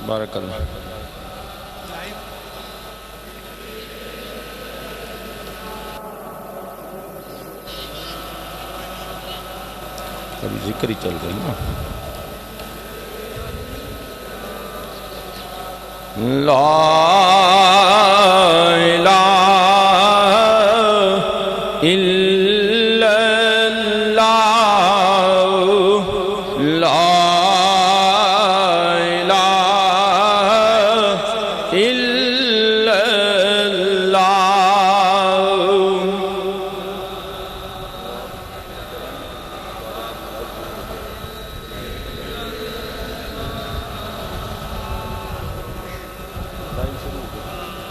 بارک اللہ. ابھی ذکر ہی چل رہی نا. لا الہ الا اللہ لا الہ الا اللہ.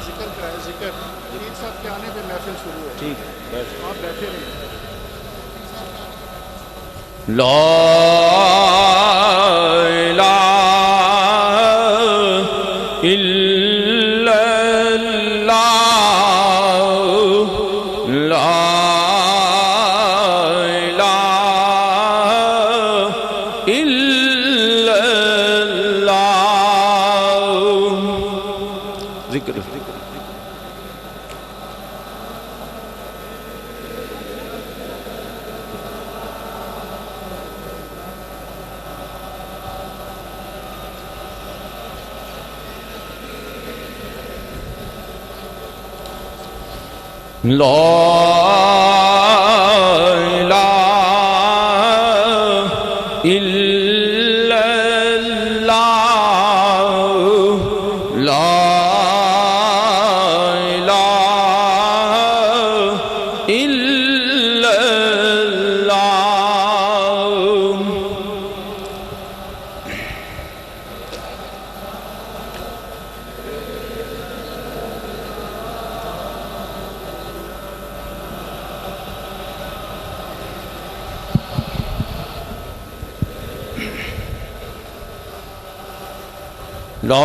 ذکر کرائے ذکر پیر صاحب کے آنے پہ محفل شروع ہے. ٹھیک آپ بیٹھے رہیں. لا الہ الا اللہ لا الہ الا اللہ. ذکر لا الہ الا اللہ لا الہ الا اللہ. لا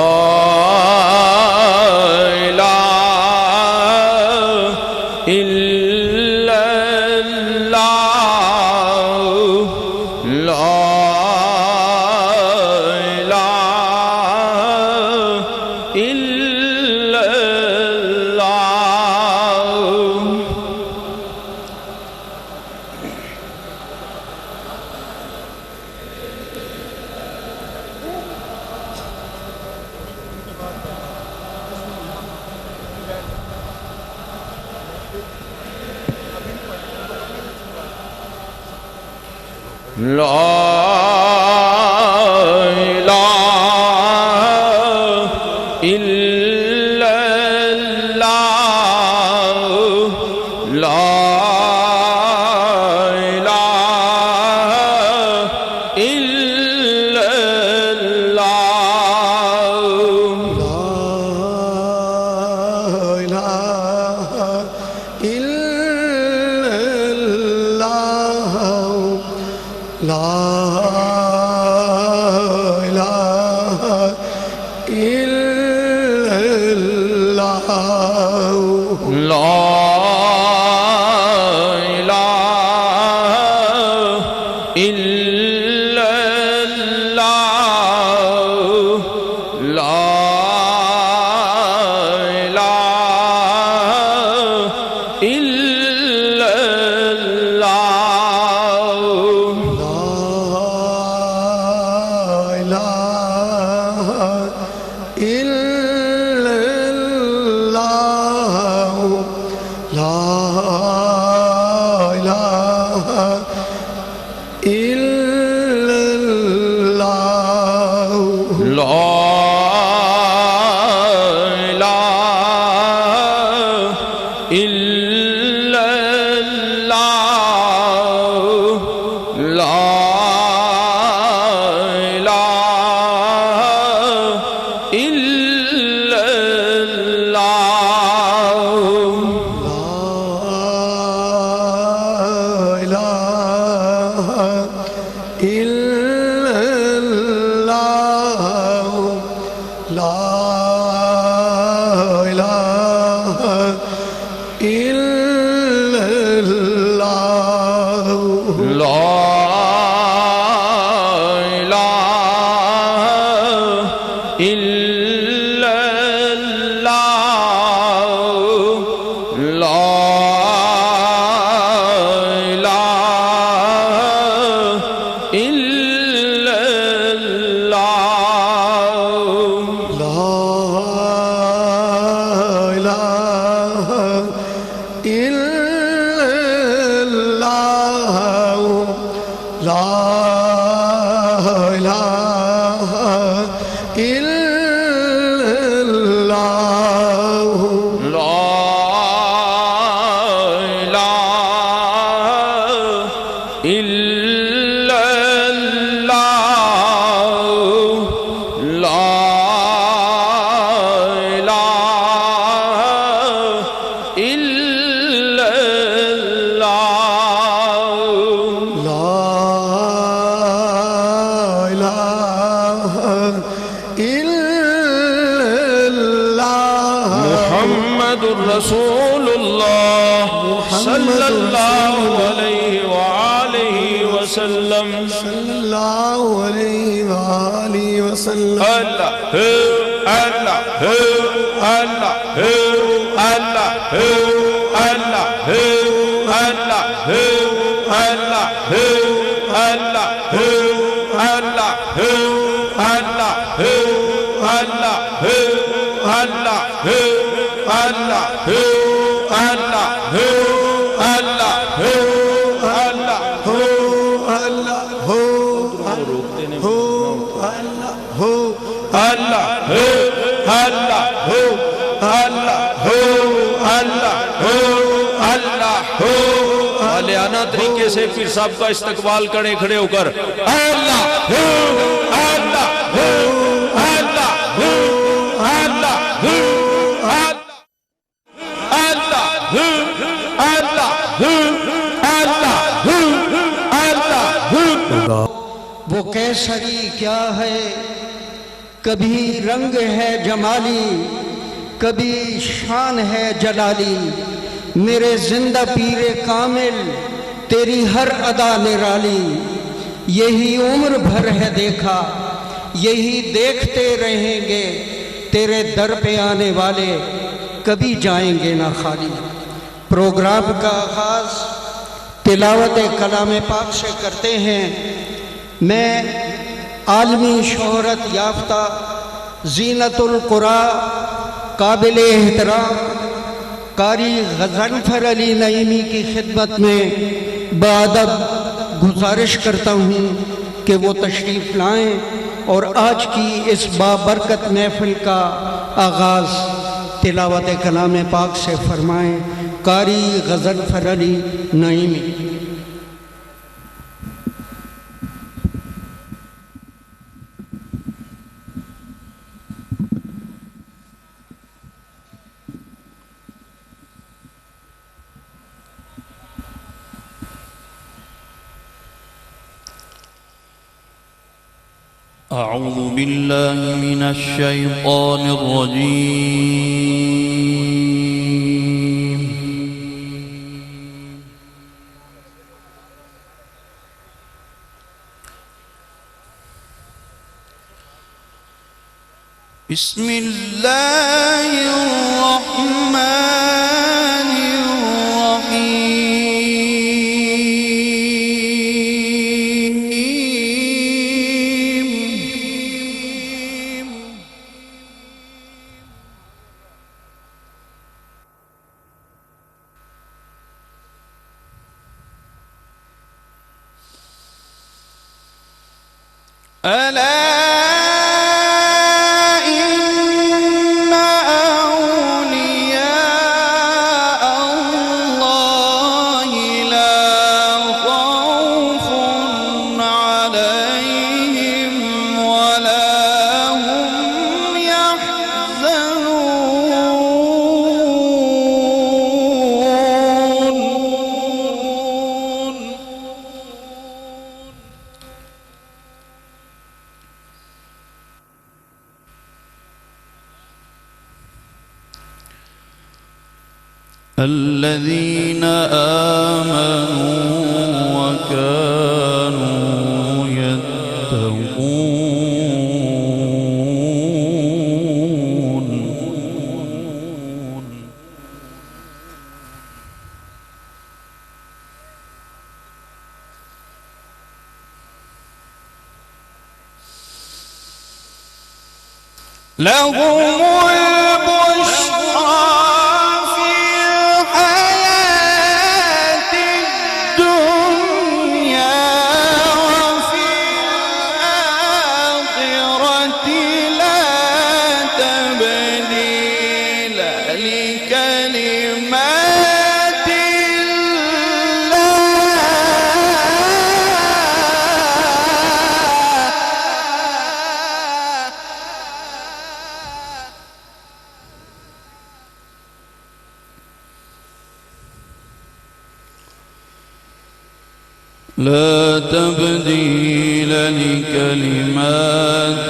الہ الا اللہ لا الہ الا اللہ. لا الہ الا اللہ لا الہ الا اللہ. لا الہ الا اللہ لا إلا الله لا إله إلا الله لا إله إلا الله لا إله إلا الله لا إله إلا الله لا إله إلا الله لا إله إلا الله محمد رسول الله صلى الله عليه وآله وسلم صلى الله عليه وآله وسلم اللہ ہو اللہ ہو اللہ ہو اللہ ہو اللہ ہو اللہ ہو اللہ ہو اللہ ہو اللہ ہو اللہ ہو اللہ ہو اللہ ہو اللہ ہو اللہ ہو اللہ ہو اللہ ہو اللہ ہو ہو اللہ ہو اللہ ہو اللہ ہو اللہ ہو اللہ ہو اللہ ہو عالیانہ طریقے سے پھر سب کا استقبال کریں کھڑے ہو کر اللہ ہو اللہ ہو اللہ ہو اللہ ہو اللہ ہو اللہ ہو اللہ ہو اللہ ہو وہ کیسری کیا ہے، کبھی رنگ ہے جمالی، کبھی شان ہے جلالی، میرے زندہ پیر کامل تیری ہر ادا نرالی، یہی عمر بھر ہے دیکھا، یہی دیکھتے رہیں گے، تیرے در پہ آنے والے کبھی جائیں گے نہ خالی۔ پروگرام کا آغاز تلاوت کلام پاک سے کرتے ہیں۔ میں عالمی شہرت یافتہ زینت القرآن قابل احترام قاری غضنفر علی نعیمی کی خدمت میں بادب گزارش کرتا ہوں کہ وہ تشریف لائیں اور آج کی اس بابرکت محفل کا آغاز تلاوت کلام پاک سے فرمائیں۔ قاری غضنفر علی نعیمی۔ أعوذ بالله من الشيطان الرجيم بسم الله الرحمن الرحيم ألا إن أولياء الله لا خوف عليهم ولا هم يحزنون الذين آمنوا وكانوا يتقون لهم البشرى في الحياة الدنيا وفي الآخرة لا تبديل لكلمات لا تبديل لكلمات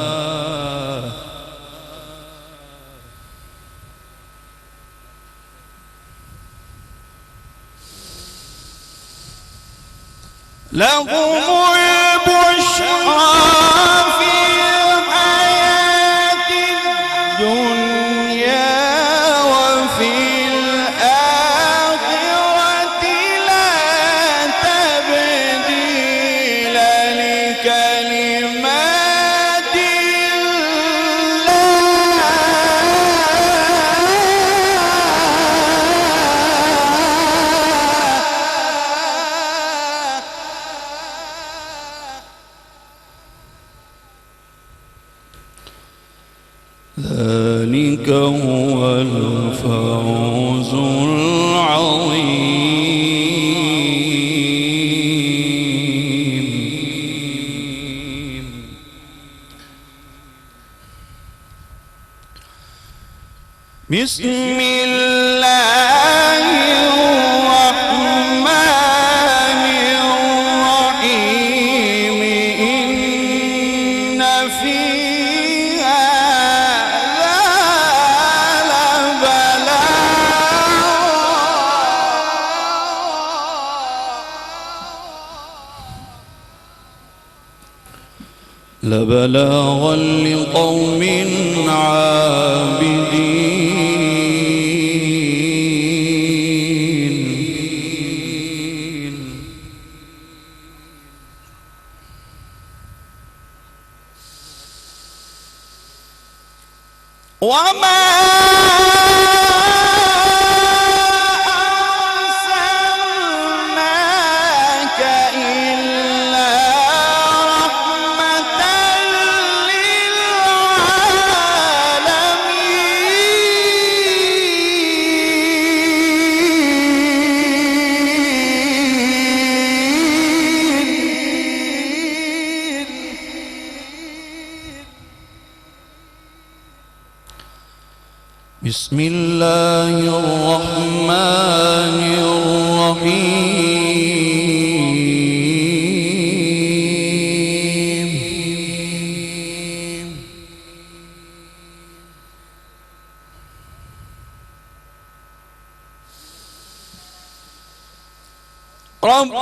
الله لهم البشرى في الحياة الدنيا وفي الآخرة لا تبديل لكلمات ذلك هو الفوز العظيم بسم الله الرحمن الرحيم إن في هذا لبلاغا لقوم عابدين وما أرسلناك إلا رحمة للعالمين بسم الله الرحمن الرحيم رب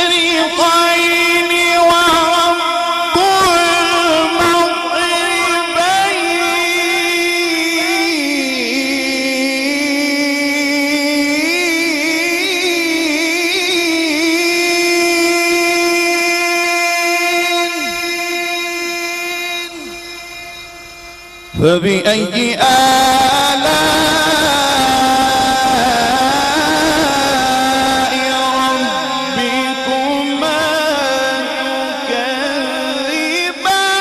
المشرقين ورب المغربين فبأي آلاء ربكما تكذبان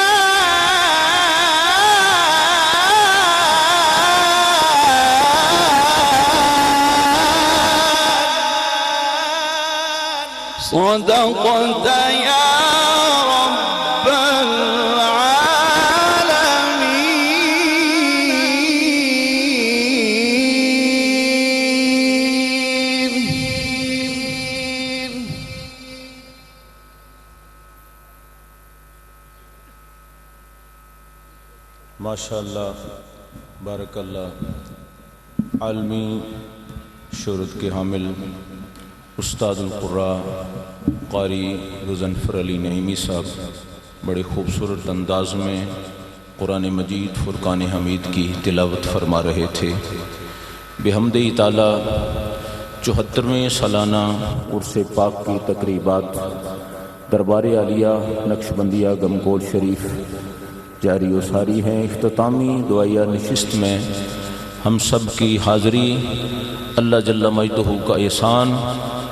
صدقت يا رب العالمين ماشاءاللہ بارک اللہ عالمی شہرت کے حامل استاد القراء قاری غضنفر علی نعیمی صاحب بڑے خوبصورت انداز میں قرآن مجید فرقان حمید کی تلاوت فرما رہے تھے۔ بحمدِ تعالی 74ویں سالانہ عرس پاک کی تقریبات دربار عالیہ نقشبندیہ گمکول شریف جاری و ساری ہیں۔ اختتامی دعائیہ نشست میں ہم سب کی حاضری اللہ جل مجدہ کا احسان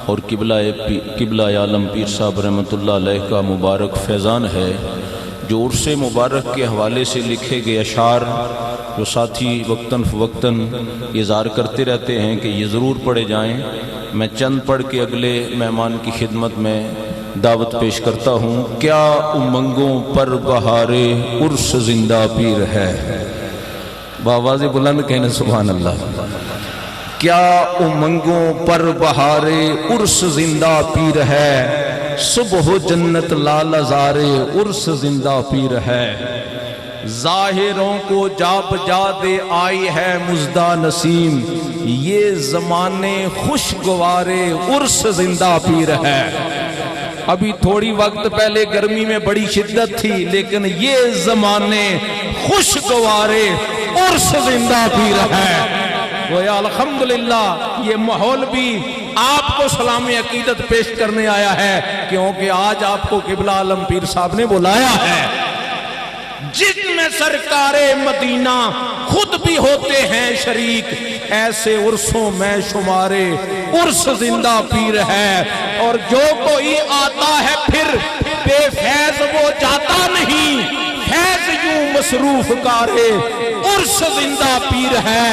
اور قبلہ عالم پیر صاحب رحمۃ اللہ علیہ کا مبارک فیضان ہے، جو عرس مبارک کے حوالے سے لکھے گئے اشعار جو ساتھی وقتاً فوقتاً اظہار کرتے رہتے ہیں کہ یہ ضرور پڑھے جائیں، میں چند پڑھ کے اگلے مہمان کی خدمت میں دعوت پیش کرتا ہوں۔ کیا امنگوں پر بہار عرس زندہ پیر ہے، بآواز بلند کہنے سبحان اللہ۔ کیا امنگوں پر بہار عرس زندہ پیر ہے، صبح جنت لال ازار عرس زندہ پیر ہے۔ ظاہروں کو جا بجا دے آئی ہے مزدہ نسیم، یہ زمانے خوشگوار عرس زندہ پیر ہے۔ ابھی تھوڑی وقت پہلے گرمی میں بڑی شدت تھی، لیکن یہ زمانے خوشگوار عرس زندہ پیر ہے۔ گویا الحمدللہ یہ ماحول بھی آپ کو سلام عقیدت پیش کرنے آیا ہے، کیونکہ آج آپ کو قبلہ عالم پیر صاحب نے بلایا ہے، جس میں سرکار مدینہ خود بھی ہوتے ہیں شریک، ایسے عرصوں میں شمارے عرس زندہ پیر ہے۔ اور جو کوئی آتا ہے پھر بے فیض وہ جاتا نہیں، فیض یوں مصروف کارے عرس زندہ پیر ہے۔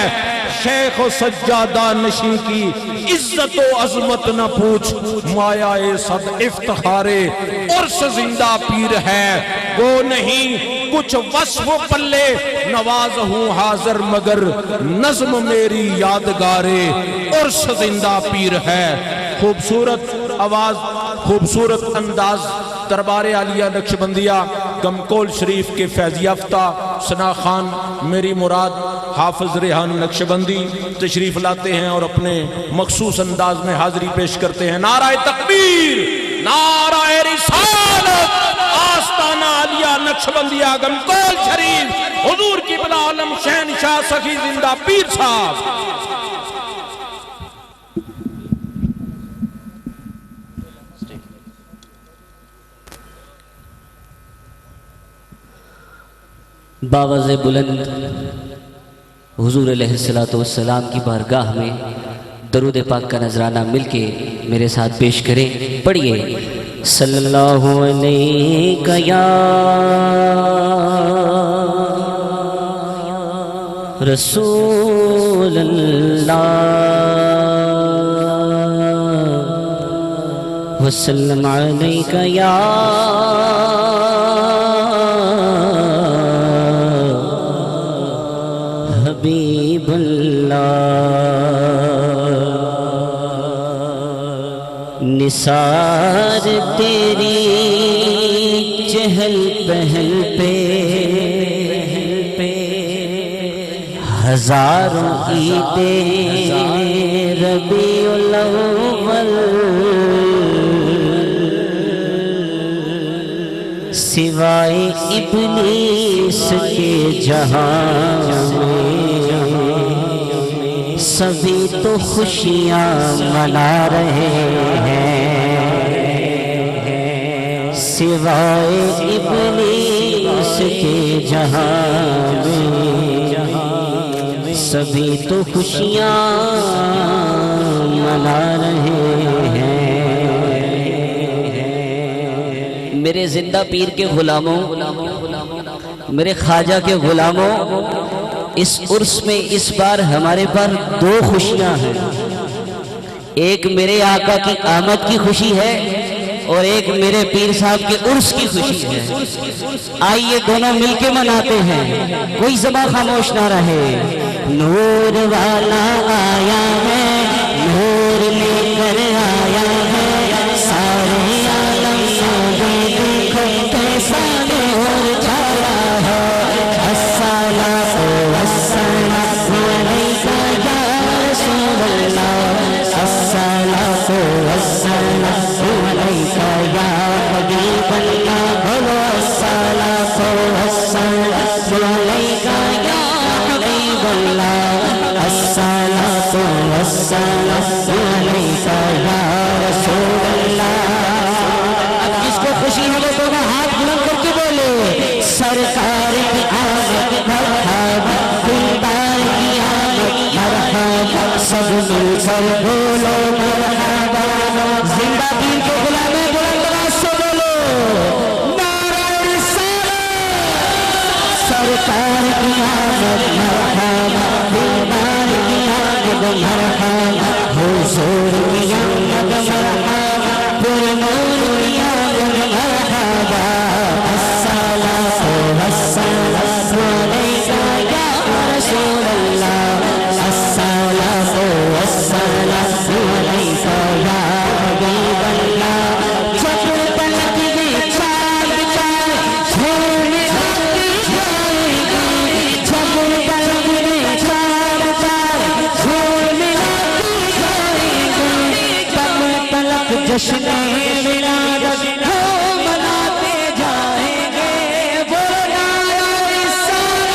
شیخ و سجادہ نشین کی عزت و عظمت نہ پوچھ، مایا صد افتخارے عرس زندہ پیر ہے۔ وہ نہیں کچھ وصف پلے نواز ہوں حاضر، مگر نظم میری یادگارے عرس زندہ پیر ہے۔ خوبصورت آواز، خوبصورت انداز دربار عالیہ نقشبندیہ گمکول شریف کے فیض یافتہ ثنا خان میری مراد حافظ ریحان نقشبندی تشریف لاتے ہیں اور اپنے مخصوص انداز میں حاضری پیش کرتے ہیں۔ نعرہ تکبیر، نعرہ رسالت، آستانہ عالیہ نقشبندیہ گمکول شریف، حضور قبلہ عالم شہنشاہ سخی زندہ پیر صاحب۔ باوز بلند حضور علیہ السلام کی بارگاہ میں درود پاک کا نذرانہ مل کے میرے ساتھ پیش کریں۔ پڑھیے صلی اللہ علیہ یا رسول اللہ وسلم علیہ یا حبیب اللہ۔ نثار تیری چہل پہل پہ ہزاروں عیدیں ربیع الاول، سوائے ابلیس کے جہاں سبھی تو خوشیاں منا رہے ہیں، سوائے ابلیس کے جہاں سبھی تو خوشیاں منا رہے ہیں۔ میرے زندہ پیر کے غلاموں، میرے خواجہ کے غلاموں، اس عرس میں اس بار ہمارے پر دو خوشیاں ہیں۔ ایک میرے آقا کی آمد کی خوشی ہے اور ایک میرے پیر صاحب کے عرس کی خوشی ہے۔ آئیے دونوں مل کے مناتے ہیں، کوئی زبان خاموش نہ رہے۔ نور والا آیا ہے، نور لے کر آیا ہے، سارے عالم سارے دیکھو کیسا نور چھایا ہے۔ الصلاۃ والسلام علیک یا رسول اللہ، الصلاۃ والسلام علیک یا حبیب اللہ، الصلاۃ والسلام علیک یا حبیب اللہ، الصلاۃ اب جس کو خوشی ہے وہ دونوں ہاتھ بلند کر کے بولے سرکار کی آمد مرحبا دلدار کی آمد مرحبا سب مل کر بولو مرحبا زندہ پیر کے غلام بلند آواز سے بولو نعرہ رسالت سرکار کی آمد مرحبا دلدار کی آمد مرحبا حضور کی آمد مرحبا پر نور کی آمد مرحبا الصلاة والسلام علیک یا رسول اللہ الصلاة والسلام علیک یا حبیب اللہ جب پلک میں چاند چاہے چھوڑنے آتی جائے گی جب پلک میں چاند چاہے چھوڑنے آتی جائے گی تب تلک جشن ولادت ہو مناتے جائیں گے بولا یا رسالت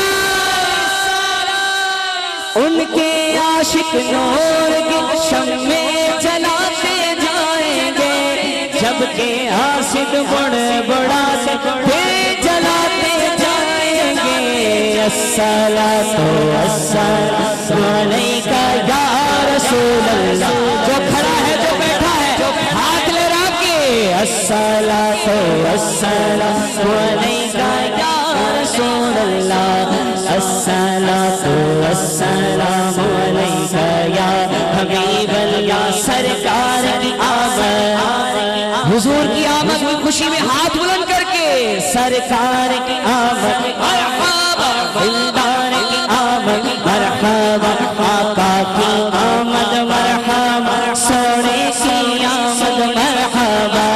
ان کے عاشق نور کی شمع جلاتے جائیں گے جبکہ حاسد بڑے بڑا سے جلاتے جائیں گے الصلاۃ والسلام علیک یا رسول اللہ جو کھڑا ہے جو بیٹھا ہے ہاتھ لہرا کے الصلاۃ والسلام علیک یا رسول اللہ الصلاۃ والسلام علیک یا حبیب اللہ سرکار کی آمد حضور کی آمد کی خوشی میں ہاتھ بلند کر کے سرکار کی آمد مرحبا دلدار کی آمد مرحبا آقا کی آمد مرحبا سونے کی آمد مرحبا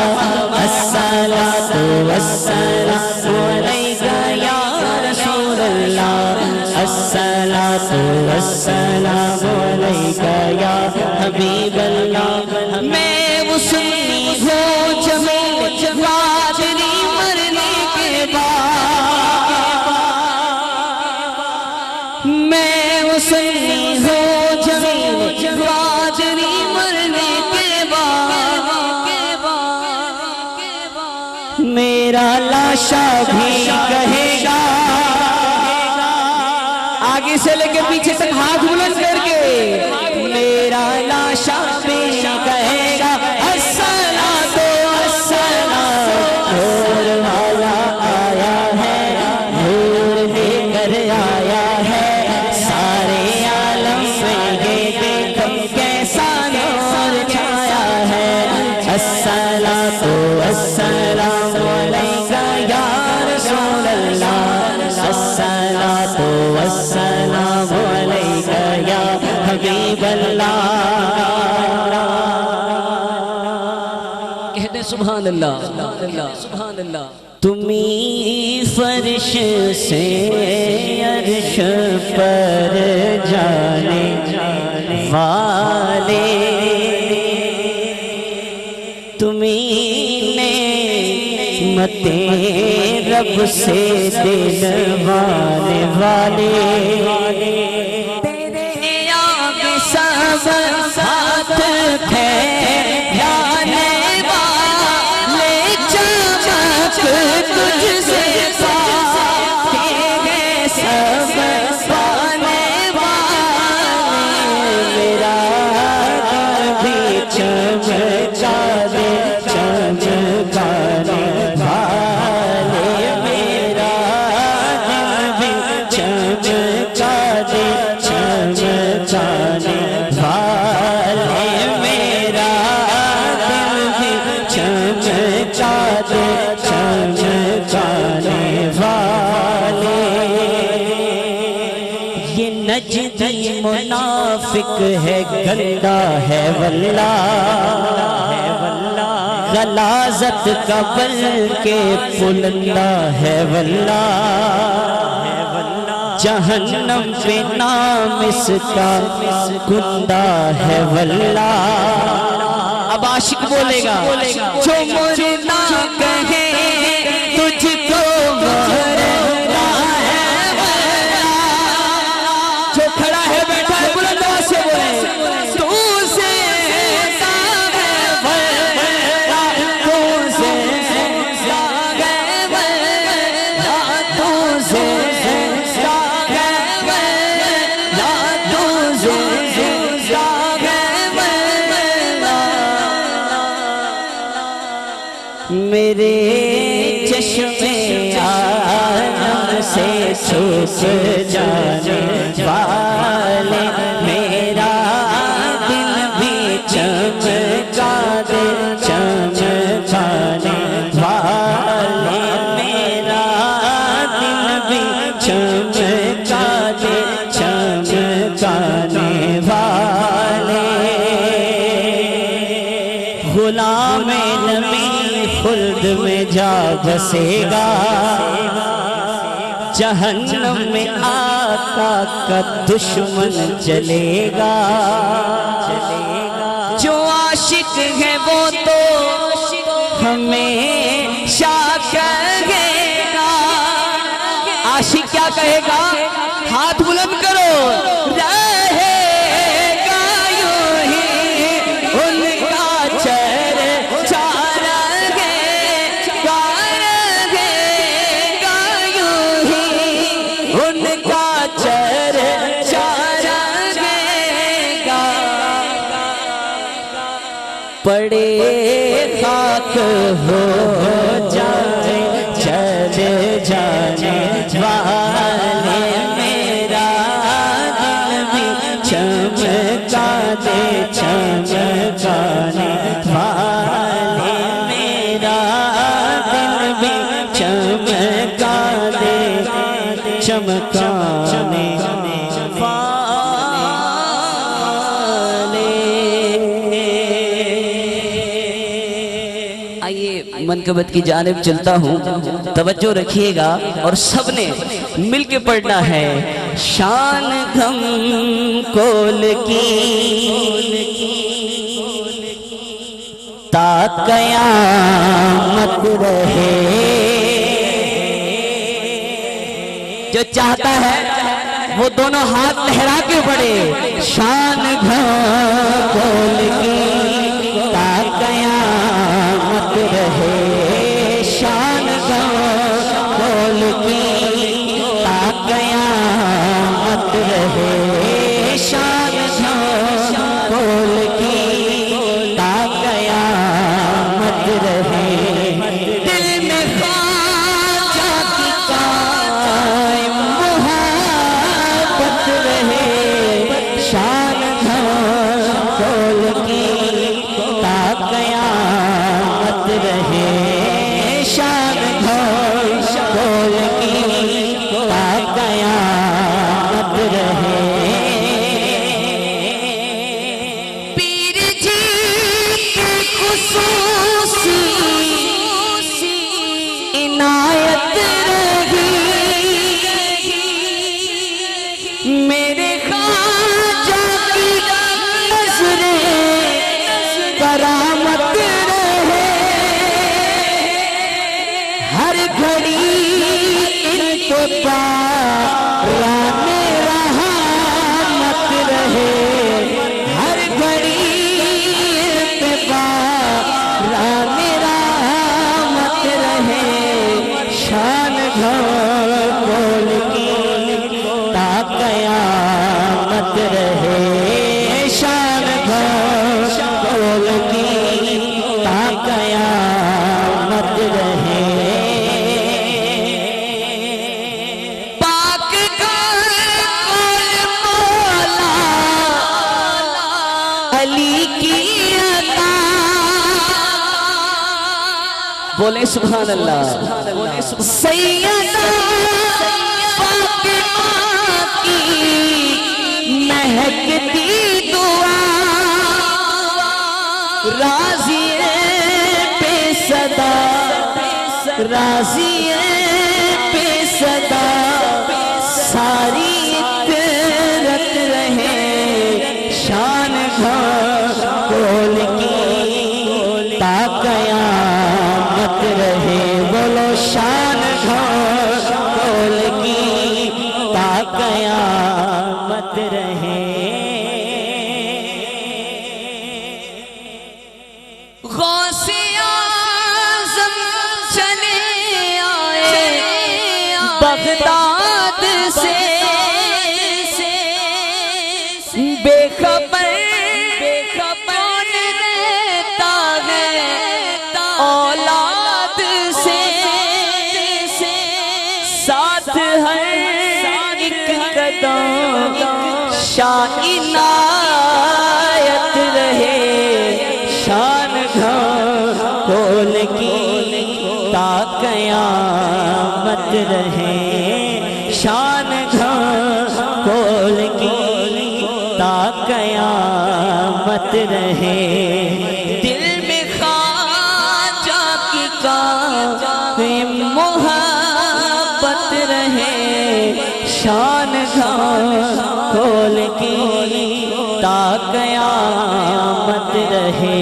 الصلاۃ والسلام علیک یا رسول اللہ الصلاۃ والسلام علیک یا حبیب اللہ میں وہ سنی ہوں جمیل قادری مرنے کے بعد میں وہ سنی ہوں جمیل قادری مرنے کے بعد میرا لاشا بھی کہے گا آگے سے لے کے پیچھے تک ہاتھ بلند کر کے میرا لاشا بھی کہے گا الصلاۃ والسلام نور والا آیا ہے نور دے کر آیا ہے سارے عالم میں یہ دیکھو کیسا نور چھایا ہے الصلاۃ والسلام علیک یا رسول اللہ الصلاۃ والسلام علیک یا حبیب اللہ کہتے ہیں سبحان اللہ سبحان اللہ تمہیں فرش سے عرش پر جانے والے تمہیں نعمتیں رب سے دلوانے والے تیرے آب سب ہاتھ پھیلانے والے چمک تجھ سے پاتے ہیں سب پانے والے میرا دل بھی چمکا دے چمکانے والے میرا دل بھی چمکا دے چمکانے والے میرا دل بھی چمکا دے چمکانے والے یہ نجدی منافق ہے گندا ہے واللہ غلاظت کا بل کے پلندہ ہے واللہ جہنم پہ نام اس کا کندہ ہے واللہ اب عاشق بولے گا جو مرنا کہے تجھ کو مرنا ہے واللہ جو کھڑا ہے بیٹھا ہے بلند آواز سے بولے میرے چشمے عالم سے چھوٹ جانے والے میرا دل بھی چمکا دے چمکانے والے میرا دل بھی چمکا دے چمکانے والے غلام نبی خلد میں جا بسے گا جہنم میں آقا کا دشمن جلے گا جو عاشق ہے وہ تو ہمیشہ کہے گا عاشق کیا کہے گا ہاتھ بلند کرو رہے گا یوں ہی ان کا چرچا رہے گا یوں ہی ان کا چرچا رہے گا پڑے خاک ہو جائے چلے جانے والے میرا دل بھی چمکا دے چمکانے والے میرا دل بھی چمکا دے چمکانے آئیے منقبت کی جانب چلتا ہوں توجہ رکھیے گا اور سب نے مل کے پڑھنا ہے شان غم کول کی تا قیامت رہے جو چاہتا ہے وہ دونوں ہاتھ لہرا کے پڑھے شان غم کول کی تا قیامت رہے شان غم کول کی تا قیامت رہے شان غم کول کی تا قیامت رہے دل میں خواجہ کی قائم محبت رہے شان غم کول کی تا قیامت رہے شان غم کول کی تا قیامت رہے پیر جی کی خصوصی عنایت رہی میرے خواجہ کی نظر کرامت رہے ہر گھڑی ان کو پاران رحمت رہے ہر گھڑی ان پہ پاران رحمت رہے شان غم کول کی تا قیامت رہے شان غم کول کی تا قیامت رہے پاک کول مولا علی کی عطا بولے سبحان اللہ سیدہ فاطمہ کی مہکتی دعا راضی پہ صدا راضی پہ صدا ساری اطرت رہے شان غم کول کی تا قیامت رہے بولو شان غم کول کی تا قیامت رہے غوث اعظم چلے آئے رہے شان کھول کی تا قیامت رہے دل میں خواجہ کی قائم محبت رہے شان کھول کی تا قیامت رہے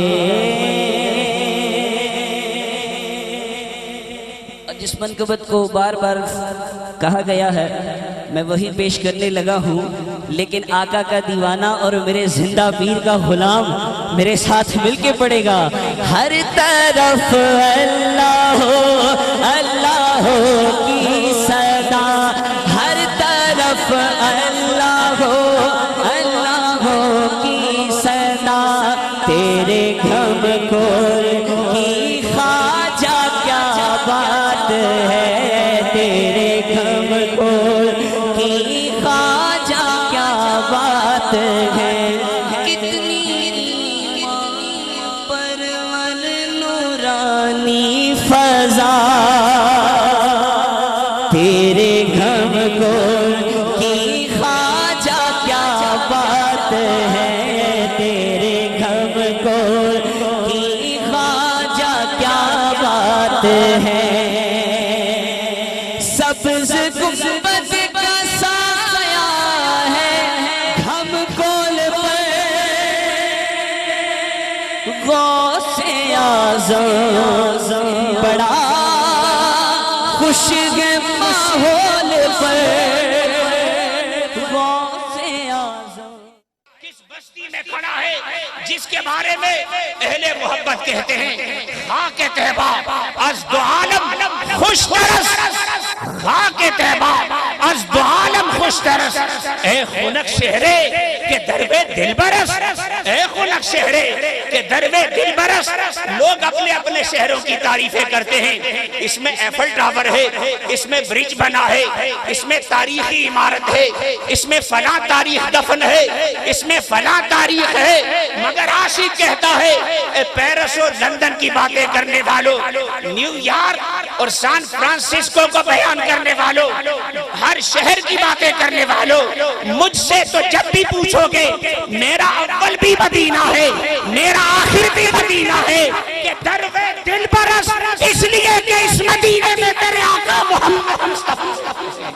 جس منقبت کو بار بار کہا گیا ہے میں وہی پیش کرنے لگا ہوں لیکن آقا کا دیوانہ اور میرے زندہ پیر کا غلام میرے ساتھ مل کے پڑے گا ہر طرف اللہ اللہ کی صدا ہر طرف اللہ اللہ کی صدا تیرے گھم کھول کی خواجہ کیا بات ہے تیرے گھم کھول کی خواجہ کیا بات ہے کتنی پرون نورانی فضا تیرے گھم کھول کی خواجہ کیا بات ہے تیرے گھم کھول کی خواجہ کیا بات ہے سبز گنبد کا سایہ ہے گھم کھول پر غوث اعظم بڑا خوش ماحول پر غوث اعظم کس بستی میں کھڑا ہے جس کے بارے میں اہل محبت کہتے ہیں خاک طیبہ از دو عالم خوش ترس خاک طیبہ از دو عالم خوش ترس اے خنک شہرے کہ دربے دل برس اے خنک شہرے کہ دربے دل برس لوگ اپنے اپنے شہروں کی تعریفیں کرتے ہیں اس میں ایفل ٹاور ہے اس میں برج بنا ہے اس میں تاریخی عمارت ہے اس میں فلاں تاریخ دفن ہے اس میں فلاں تاریخ ہے مگر عاشق کہتا ہے اے پیرس اور لندن کی باتیں کرنے والوں نیو یارک اور سان فرانسسکو کو بیان کرنے والوں ہر شہر کی باتیں کرنے والوں مجھ سے تو جب بھی پوچھو گے میرا اول بھی مدینہ ہے میرا آخر بھی مدینہ ہے کہ دروے دل برس اس لیے کہ اس مدینے میں میرے آقا محمد مصطفیٰ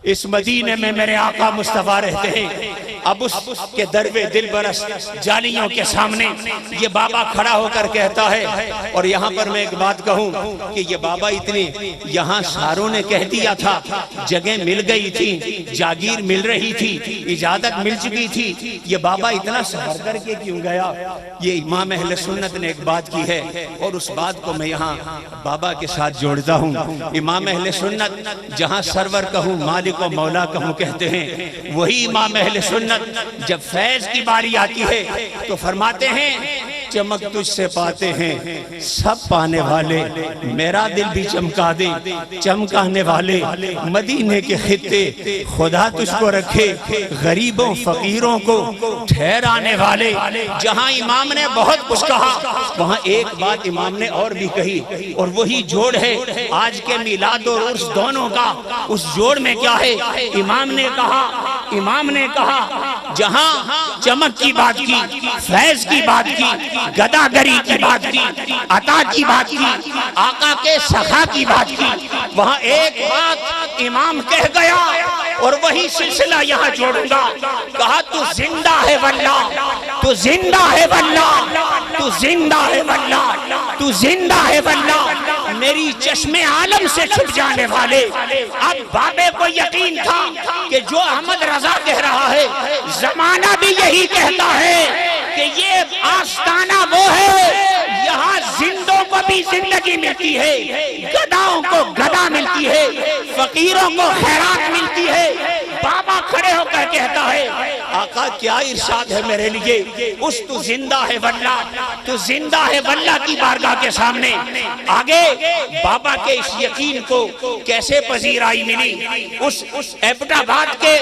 اس مدینے میں میرے آقا مصطفیٰ رہتے ہیں اب اس کے دروے دل برس جالیوں کے سامنے یہ بابا کھڑا ہو کر کہتا ہے اور یہاں پر میں ایک بات کہوں کہ یہ بابا اتنی یہاں ساروں نے کہہ دیا تھا جگہ مل گئی تھی جاگیر مل رہی تھی اجازت مل چکی تھی یہ بابا اتنا سہر کر کے کیوں گیا یہ امام اہل سنت نے ایک بات کی ہے اور اس بات کو میں یہاں بابا کے ساتھ جوڑتا ہوں امام اہل سنت جہاں سرور کہوں مالک و مولا کہوں کہتے ہیں وہی امام اہل سنت جب فیض کی باری آتی ہے تو فرماتے ہیں چمک تجھ سے پاتے ہیں سب پانے والے میرا دل بھی چمکا دے چمکانے والے مدینے کے خطے خدا تجھ کو رکھے غریبوں فقیروں کو ٹھہرانے والے جہاں امام نے بہت کچھ کہا وہاں ایک بات امام نے اور بھی کہی اور وہی جوڑ ہے آج کے میلاد اور عرس دونوں کا اس جوڑ میں کیا ہے امام نے کہا جہاں چمک کی بات کی فیض کی بات کی گداگری کی بات کی عطا کی بات کی آقا کے سخا کی بات کی وہاں ایک بات امام کہہ گیا اور وہی سلسلہ یہاں جوڑوں گا کہا تو زندہ ہے واللہ تو زندہ ہے واللہ تو زندہ ہے واللہ تو زندہ ہے واللہ میری چشم عالم سے چھپ جانے والے اب بابے کو یقین تھا کہ جو احمد رضا کہہ رہا ہے زمانہ بھی یہی کہتا ہے کہ یہ آستانہ وہ ہے یہاں زندوں کو بھی زندگی ملتی ہے گداؤں کو گدا ملتی ہے فقیروں کو خیرات ملتی ہے بابا کھڑے ہو کر کہتا ہے آقا کیا ارشاد ہے میرے لیے اس تو زندہ ہے واللہ تو زندہ ہے واللہ کی بارگاہ کے سامنے آگے بابا کے اس یقین کو کیسے پذیرائی ملی اس ایبٹ آباد کے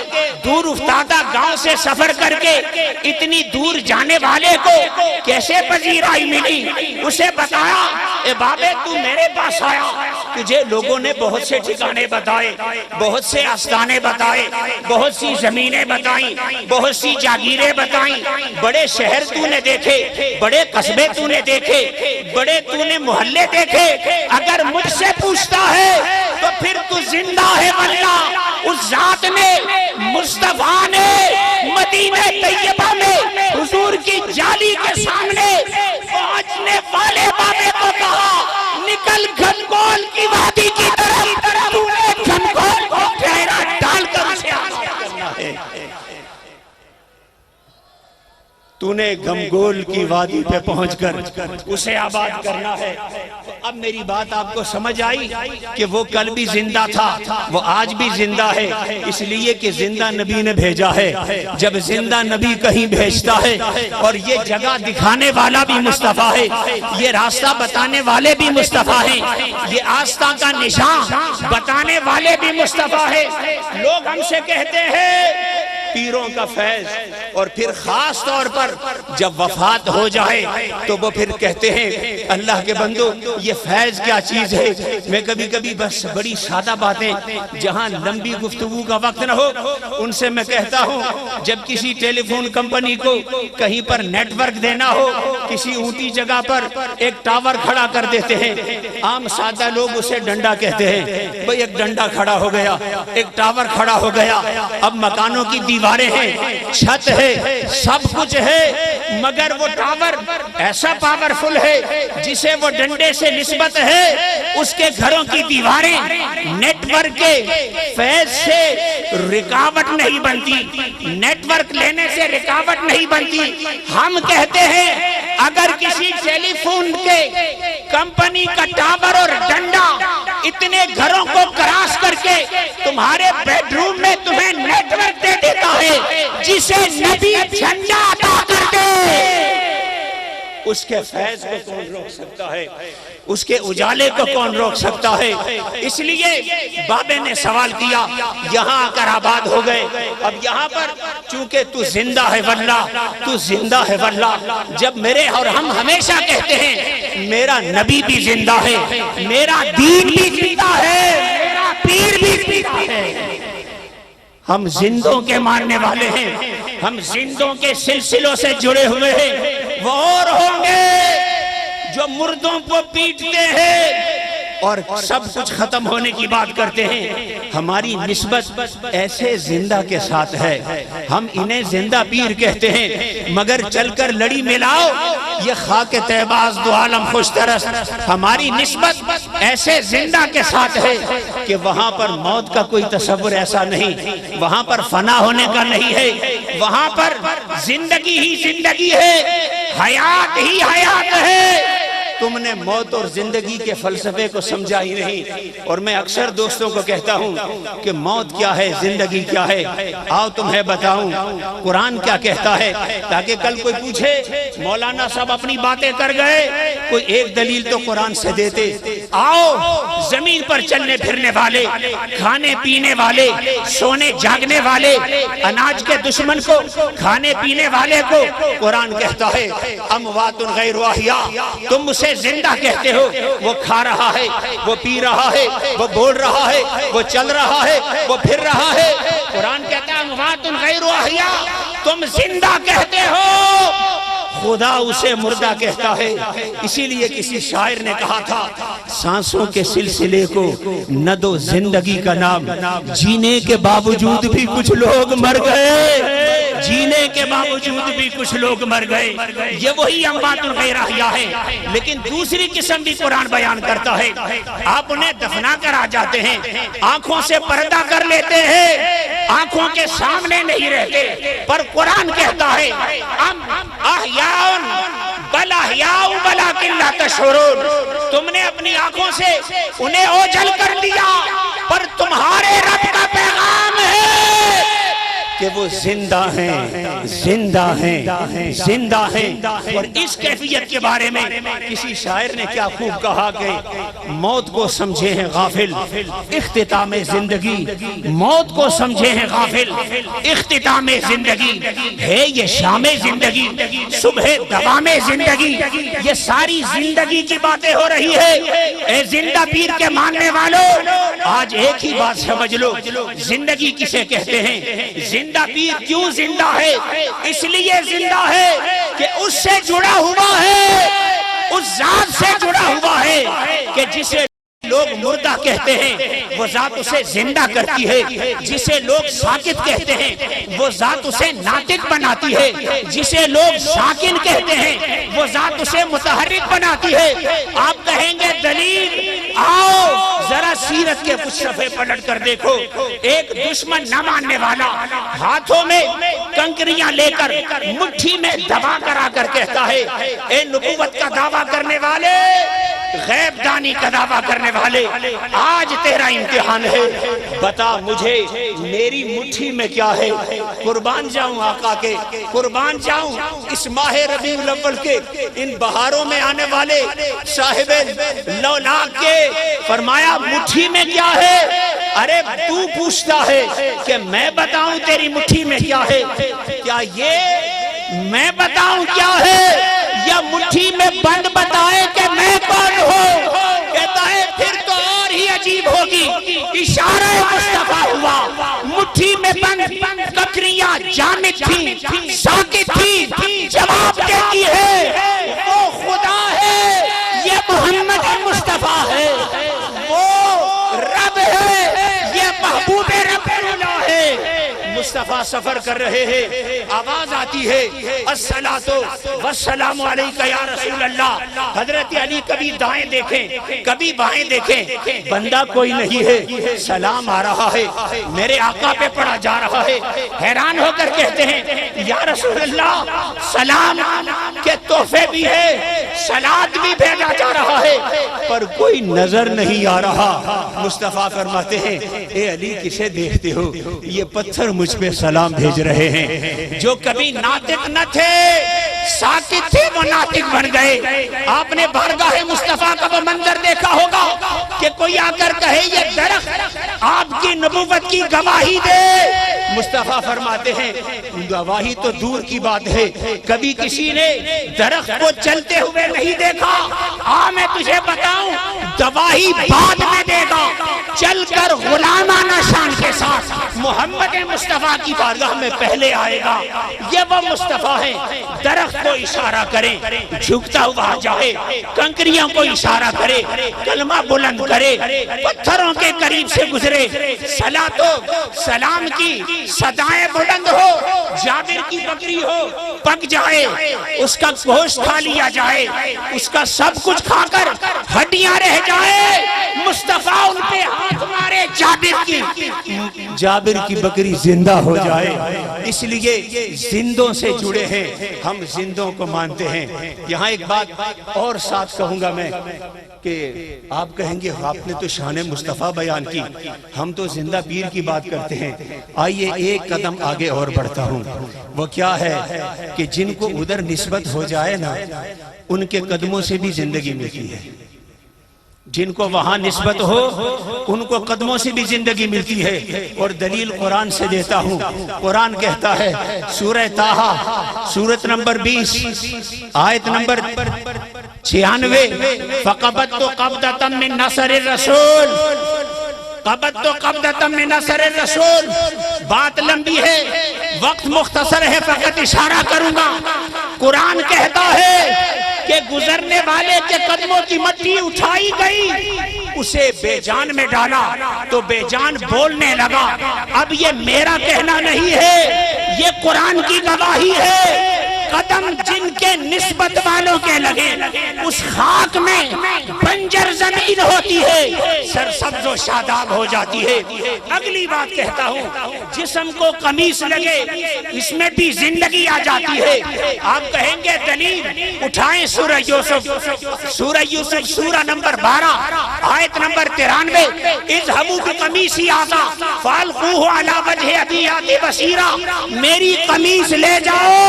دور افتادہ گاؤں سے سفر کر کے اتنی دور جانے والے کو کیسے پذیرائی ملی اسے بتایا اے بابے تو میرے پاس آیا، تجھے لوگوں نے بہت سے ٹھکانے بتائے، بہت سے آستانے بتائے، بہت سی زمینیں بتائیں، بہت سی جاگیریں بتائیں، بڑے شہر تو نے دیکھے، بڑے قصبے تو نے دیکھے، بڑے تو نے محلے دیکھے، اگر مجھ سے پوچھتا ہے تو پھر تو زندہ ہے واللہ، اس ذات نے مصطفیٰ نے مدینہ طیبہ میں حضور کی جالی کے سامنے پہنچنے والے بابے کو کہا نکل گھنگول کی وادی کی طرف، تو نے گھنگول کو ٹھہرا ڈال کر اسے آزاد کرنا ہے، تو نے گھنگول کی وادی پہ پہنچ کر اسے آباد کرنا ہے۔ اب میری بات آپ کو سمجھ آئی کہ وہ کل بھی زندہ تھا، وہ آج بھی زندہ ہے، اس لیے کہ زندہ نبی نے بھیجا ہے۔ جب زندہ نبی کہیں بھیجتا ہے اور یہ جگہ دکھانے والا بھی مصطفیٰ ہے، یہ راستہ بتانے والے بھی مصطفیٰ ہیں، یہ آستہ کا نشان بتانے والے بھی مصطفیٰ ہیں۔ لوگ ہم سے کہتے ہیں پیروں کا فیض، اور پھر خاص طور پر جب وفات ہو جائے تو وہ پھر کہتے ہیں اللہ کے بندو یہ فیض کیا چیز ہے۔ میں کبھی کبھی بس بڑی سادہ باتیں جہاں لمبی گفتگو کا وقت نہ ہو ان سے میں کہتا ہوں، جب کسی ٹیلی فون کمپنی کو کہیں پر نیٹ ورک دینا ہو، کسی اونچی جگہ پر ایک ٹاور کھڑا کر دیتے ہیں، عام سادہ لوگ اسے ڈنڈا کہتے ہیں، بھئی ایک ڈنڈا کھڑا ہو گیا، ایک ٹاور کھڑا ہو گیا، اب مکانوں کی دیواریں ہیں، چھت ہے، سب کچھ ہے، مگر وہ ٹاور ایسا پاورفل ہے جسے وہ ڈنڈے سے نسبت ہے، اس کے گھروں کی دیواریں نیٹ ورک کے فیض سے رکاوٹ نہیں بنتی، نیٹ ورک لینے سے رکاوٹ نہیں بنتی۔ ہم کہتے ہیں اگر کسی ٹیلی فون کے کمپنی کا ٹاور اور ڈنڈا اتنے گھروں کو کراس کر کے تمہارے بیڈ روم میں تمہیں نیٹ ورک دے دیتا ہے جسے نبی جھنڈا عطا کرتے، اس کے فیض کو کون روک سکتا ہے، اس کے اجالے کو کون روک سکتا ہے؟ اس لیے بابے نے سوال کیا، یہاں آ کر آباد ہو گئے، اب یہاں پر چونکہ تو زندہ ہے واللہ، تو زندہ ہے واللہ، جب میرے اور ہم ہمیشہ کہتے ہیں میرا نبی بھی زندہ ہے، میرا دین بھی زندہ ہے، میرا پیر بھی زندہ ہے، ہم زندوں کے ماننے والے ہیں، ہم زندوں کے سلسلوں سے جڑے ہوئے ہیں۔ وہ اور ہوں گے جو مردوں کو پیٹتے ہیں اور سب کچھ ختم ہونے کی بات کرتے ہیں، ہماری نسبت ایسے زندہ کے ساتھ ہے، ہم انہیں زندہ پیر کہتے ہیں، مگر چل کر لڑی ملاؤ یہ خاک تیباز دو عالم خوش ترس، ہماری نسبت ایسے زندہ کے ساتھ ہے کہ وہاں پر موت کا کوئی تصور ایسا نہیں، وہاں پر فنا ہونے کا نہیں ہے، وہاں پر زندگی ہی زندگی ہے، حیات ہی حیات ہے۔ تم نے موت اور زندگی کے فلسفے کو سمجھا ہی نہیں، اور میں اکثر دوستوں کو کہتا ہوں کہ موت کیا ہے، زندگی کیا ہے، آؤ تمہیں بتاؤں قرآن کیا کہتا ہے، تاکہ کل کوئی پوچھے مولانا صاحب اپنی باتیں کر گئے، کوئی ایک دلیل تو قرآن سے دیتے۔ آؤ زمین پر چلنے پھرنے والے، کھانے پینے والے، سونے جاگنے والے، اناج کے دشمن کو، کھانے پینے والے کو قرآن کہتا ہے اموات غیر احیاء، تم اسے زندہ کہتے ہو، وہ کھا رہا ہے، وہ پی رہا ہے، وہ بول رہا ہے، وہ چل رہا ہے، وہ پھر رہا ہے، قرآن کہتا ہے اموات غیر احیاء، تم زندہ کہتے ہو، خدا اسے مردہ کہتا ہے۔ اسی لیے کسی شاعر نے کہا تھا سانسوں کے سلسلے کو نہ دو زندگی کا نام، جینے کے باوجود بھی کچھ لوگ مر گئے، جینے کے باوجود بھی کچھ لوگ مر گئے، یہ وہی اموات غیر احیاء ہے۔ لیکن دوسری قسم بھی قرآن بیان کرتا ہے، آپ انہیں دفنا کر آ جاتے ہیں، آنکھوں سے پردہ کر لیتے ہیں، آنکھوں کے سامنے نہیں رہتے، پر قرآن کہتا ہے احیاء بل احیاء ولکن لا تشعرون، تم نے اپنی آنکھوں سے انہیں اوجھل کر لیا، پر تمہارے رب کا پیغام ہے کہ وہ زندہ ہیں، زندہ ہیں، زندہ ہیں۔ اور اس کیفیت کے بارے میں کسی شاعر نے کیا خوب کہا کہ موت کو سمجھے ہیں غافل اختتام زندگی، موت کو سمجھے ہیں غافل اختتام زندگی، ہے یہ شام زندگی صبح دوام زندگی، یہ ساری زندگی کی باتیں ہو رہی ہے۔ اے زندہ پیر کے ماننے والوں، آج ایک ہی بات سمجھ لو، زندگی کسے کہتے ہیں؟ زندہ پیر کیوں زندہ ہے؟ اس لیے زندہ ہے کہ اس سے جڑا ہوا ہے، اس ذات سے جڑا ہوا ہے کہ جسے لوگ مردہ کہتے ہیں وہ ذات اسے زندہ کرتی ہے، جسے لوگ ساکت کہتے ہیں وہ ذات اسے ناطق بناتی ہے، جسے لوگ ساکن کہتے ہیں وہ ذات اسے متحرک بناتی ہے۔ آپ کہیں گے دلیل، آؤ ذرا سیرت کے کچھ صفحے پلٹ کر دیکھو۔ ایک دشمن نہ ماننے والا ہاتھوں میں کنکریاں لے کر مٹھی میں دبا کرا کر کہتا ہے، اے نبوت کا دعویٰ کرنے والے، غیب دانی کا دعویٰ کرنے والے، آج تیرا امتحان ہے، بتا مجھے میری مٹھی میں کیا ہے؟ قربان جاؤں آقا کے، قربان جاؤں اس ماہ ربیع الاول کے ان بہاروں میں آنے والے صاحب لولاک کے، فرمایا مٹھی میں کیا ہے؟ ارے تو پوچھتا ہے کہ میں بتاؤں تیری مٹھی میں کیا ہے؟ کیا یہ میں بتاؤں کیا ہے یا مٹھی میں بند بتائے کہ میں کون ہوں؟ کہتا ہے پھر تو اور ہی عجیب ہوگی، اشارہ مصطفیٰ ہوا، مٹھی میں بند ککریاں جامد تھی، ساکت تھی، جواب دیتی ہے وہ خدا ہے، یہ محمد مصطفیٰ ہے، وہ رب ہے، یہ محبوب رب اللہ ہے۔ مصطفیٰ سفر کر رہے ہیں، آواز آتی ہے الصلاۃ والسلام علیکہ یا رسول اللہ۔ حضرت علی کبھی دائیں دیکھیں کبھی بائیں دیکھیں، بندہ کوئی نہیں ہے، سلام آ رہا ہے، میرے آقا پہ پڑھا جا رہا ہے، حیران ہو کر کہتے ہیں یا رسول اللہ سلام کے تحفے بھی ہے، سلاد بھی بھیجا جا رہا ہے، پر کوئی نظر نہیں آ رہا۔ مصطفیٰ فرماتے ہیں اے علی کسے دیکھتے ہو؟ یہ پتھر مجھ پہ سلام بھیج رہے ہیں۔ جو کبھی ناطق نہ تھے، ساکت تھے، وہ ناطق بن گئے۔ آپ نے بارگاہ مصطفیٰ کا وہ منظر دیکھا ہوگا کہ کوئی آ کر کہے یہ درخت آپ کی نبوت کی گواہی دے، مصطفیٰ فرماتے ہیں گواہی تو دور کی بات ہے، کبھی کسی نے درخت کو چلتے ہوئے نہیں دیکھا، میں تجھے بتاؤں گواہی بعد میں دے گا، چل کر غلامانہ شان کے ساتھ محمد مصطفیٰ کی بارگاہ میں پہلے آئے گا۔ یہ وہ مصطفیٰ ہیں، درخت کو اشارہ کریں، جھکتا ہوا جائے، کنکریوں کو اشارہ کرے، کلمہ بلند کرے، پتھروں کے قریب سے گزرے، صلاۃ و سلام کی صدائیں بلند ہو، جابر کی بکری ہو پک جائے، اس کا گوشت کھا لیا جائے، اس کا سب کچھ کھا کر ہڈیاں رہ جائے، مصطفیٰ ان پہ ہاتھ مارے، جابر کی بکری زندہ ہو جائے۔ اس لیے زندوں سے جڑے ہیں، ہم زندوں کو مانتے ہیں۔ یہاں ایک بات اور ساتھ کہوں گا میں کہ آپ کہیں گے آپ نے تو شان مصطفیٰ بیان کی، ہم تو زندہ پیر کی بات کرتے ہیں۔ آئیے ایک قدم آگے اور بڑھتا ہوں، وہ کیا ہے کہ جن کو ادھر نسبت ہو جائے نا، ان کے قدموں سے بھی زندگی ملتی ہے۔ جن کو وہاں نسبت ہو ان کو قدموں سے بھی زندگی ملتی ہے، اور دلیل قرآن سے دیتا ہوں۔ قرآن کہتا ہے سورہ طٰہٰ سورت نمبر 20 آیت نمبر 96، فَقَبَضْتُ قَبْضَةً مِّن نَصْرِ الرَّسُولِ، قَبَضْتُ قَبْضَةً مِّن نَصْرِ الرَّسُولِ۔ بات لمبی ہے، وقت مختصر ہے، فقط اشارہ کروں گا۔ قرآن کہتا ہے کہ گزرنے والے کے قدموں کی مٹی اٹھائی گئی، اسے بے جان میں ڈالا تو بے جان بولنے لگا۔ اب یہ میرا کہنا نہیں ہے، یہ قرآن کی گواہی ہے۔ قدم جن کے نسبت والوں کے لگے اس خاک میں بنجر زمین ہوتی ہے سرسبز و شاداب ہو جاتی ہے۔ اگلی بات کہتا ہوں، جسم کو قمیص لگے اس میں بھی زندگی آ جاتی ہے۔ آپ کہیں گے دلیل، اٹھائیں سورہ یوسف، سورہ یوسف سورہ نمبر 12 آیت نمبر 93، اذهبوا بقمیصی ھذا فالقوہ علی وجہ ابی یأتی بصیرا، میری قمیص لے جاؤ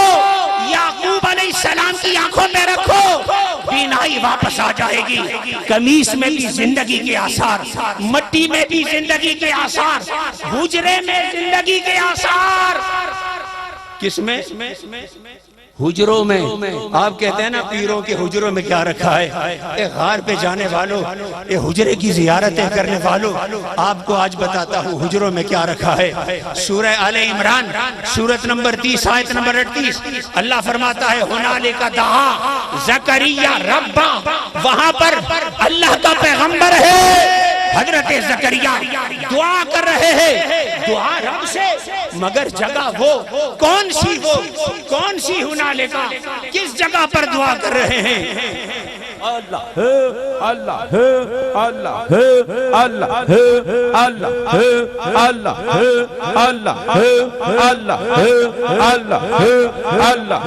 یعقوب علیہ السلام کی آنکھوں میں رکھو، بینائی واپس آ جائے گی۔ قمیص میں بھی زندگی کے آثار، مٹی میں بھی زندگی کے آثار، حجرے میں زندگی کے آثار، کس میں؟ حجروں میں۔ آپ کہتے ہیں نا پیروں کے حجروں میں کیا رکھا ہے؟ اے غار پہ جانے والوں، اے حجرے کی زیارتیں کرنے والوں، آپ کو آج بتاتا ہوں حجروں میں کیا رکھا ہے۔ سورہ آل عمران سورت نمبر 30 آیت نمبر 38 اللہ فرماتا ہے ہنالک دعا زکریا ربا، وہاں پر اللہ کا پیغمبر ہے حضرت زکریا دعا کر رہے ہیں، دعا رب سے، مگر جگہ وہ کون سی، وہ کون سی ہنالکا، کس جگہ پر دعا کر رہے ہیں؟ اللہ ہے، اللہ ہے، اللہ ہے، اللہ ہے، اللہ ہے، اللہ ہے، اللہ ہے، اللہ ہے، اللہ ہے، اللہ